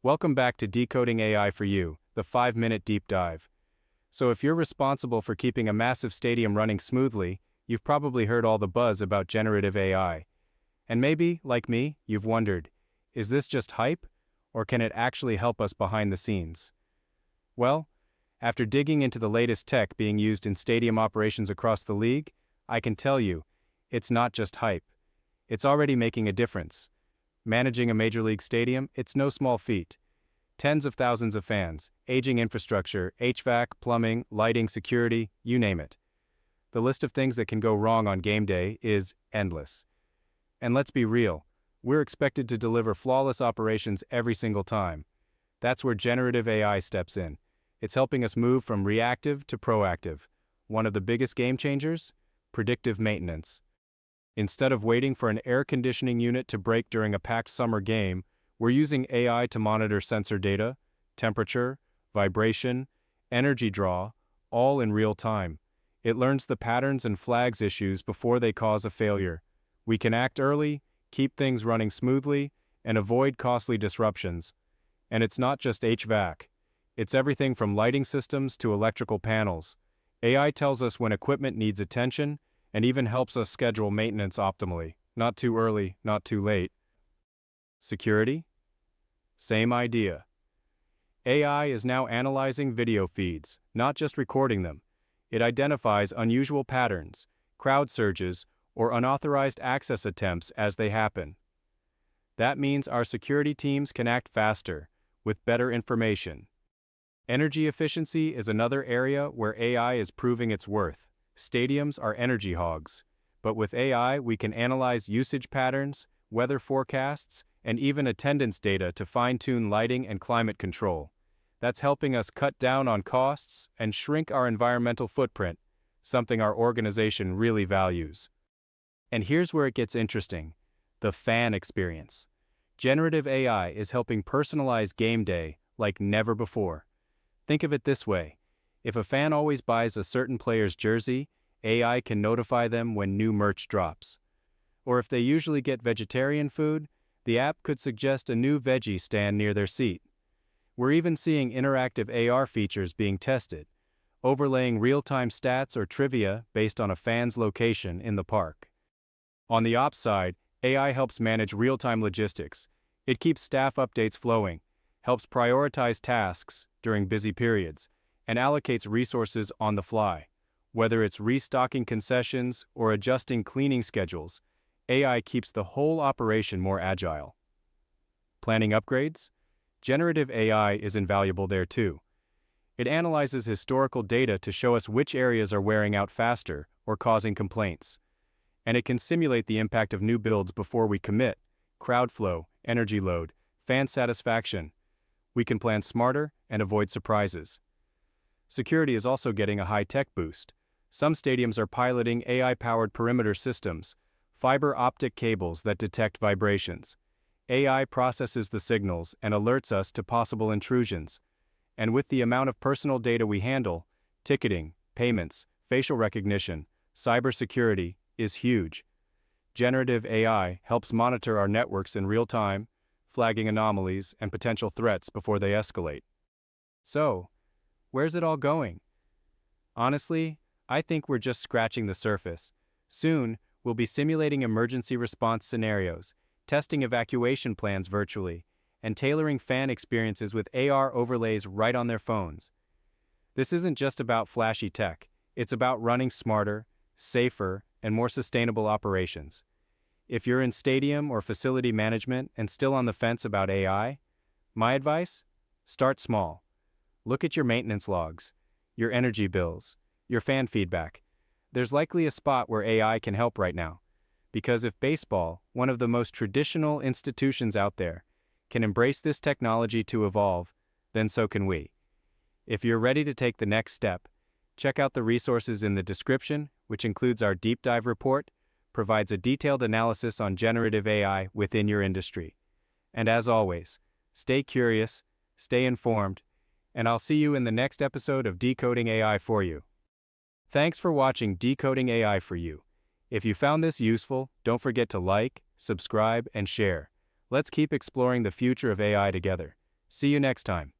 Welcome back to Decoding AI for You, the 5-minute deep dive. So if you're responsible for keeping a massive stadium running smoothly, you've probably heard all the buzz about generative AI. And maybe, like me, you've wondered, is this just hype, or can it actually help us behind the scenes? Well, after digging into the latest tech being used in stadium operations across the league, I can tell you, it's not just hype. It's already making a difference. Managing a major league stadium, it's no small feat. Tens of thousands of fans, aging infrastructure, HVAC, plumbing, lighting, security, you name it. The list of things that can go wrong on game day is endless. And let's be real, we're expected to deliver flawless operations every single time. That's where generative AI steps in. It's helping us move from reactive to proactive. One of the biggest game changers? Predictive maintenance. Instead of waiting for an air conditioning unit to break during a packed summer game, we're using AI to monitor sensor data, temperature, vibration, energy draw, all in real time. It learns the patterns and flags issues before they cause a failure. We can act early, keep things running smoothly, and avoid costly disruptions. And it's not just HVAC. It's everything from lighting systems to electrical panels. AI tells us when equipment needs attention, and even helps us schedule maintenance optimally. Not too early, not too late. Security? Same idea. AI is now analyzing video feeds, not just recording them. It identifies unusual patterns, crowd surges, or unauthorized access attempts as they happen. That means our security teams can act faster, with better information. Energy efficiency is another area where AI is proving its worth. Stadiums are energy hogs, but with AI we can analyze usage patterns, weather forecasts, and even attendance data to fine-tune lighting and climate control. That's helping us cut down on costs and shrink our environmental footprint, something our organization really values. And here's where it gets interesting: the fan experience. Generative AI is helping personalize game day like never before. Think of it this way. If a fan always buys a certain player's jersey, AI can notify them when new merch drops. Or if they usually get vegetarian food, the app could suggest a new veggie stand near their seat. We're even seeing interactive AR features being tested, overlaying real-time stats or trivia based on a fan's location in the park. On the ops side, AI helps manage real-time logistics. It keeps staff updates flowing, helps prioritize tasks during busy periods, and allocates resources on the fly. Whether it's restocking concessions or adjusting cleaning schedules, AI keeps the whole operation more agile. Planning upgrades? Generative AI is invaluable there too. It analyzes historical data to show us which areas are wearing out faster or causing complaints. And it can simulate the impact of new builds before we commit: crowd flow, energy load, fan satisfaction. We can plan smarter and avoid surprises. Security is also getting a high-tech boost. Some stadiums are piloting AI-powered perimeter systems, fiber optic cables that detect vibrations. AI processes the signals and alerts us to possible intrusions. And with the amount of personal data we handle, ticketing, payments, facial recognition, cybersecurity is huge. Generative AI helps monitor our networks in real time, flagging anomalies and potential threats before they escalate. So, where's it all going? Honestly, I think we're just scratching the surface. Soon, we'll be simulating emergency response scenarios, testing evacuation plans virtually, and tailoring fan experiences with AR overlays right on their phones. This isn't just about flashy tech, it's about running smarter, safer, and more sustainable operations. If you're in stadium or facility management and still on the fence about AI, my advice? Start small. Look at your maintenance logs, your energy bills, your fan feedback. There's likely a spot where AI can help right now. Because if baseball, one of the most traditional institutions out there, can embrace this technology to evolve, then so can we. If you're ready to take the next step, check out the resources in the description, which includes our deep dive report, provides a detailed analysis on generative AI within your industry. And as always, stay curious, stay informed, and I'll see you in the next episode of Decoding AI for You. Thanks for watching Decoding AI for You. If you found this useful, don't forget to like, subscribe, and share. Let's keep exploring the future of AI together. See you next time.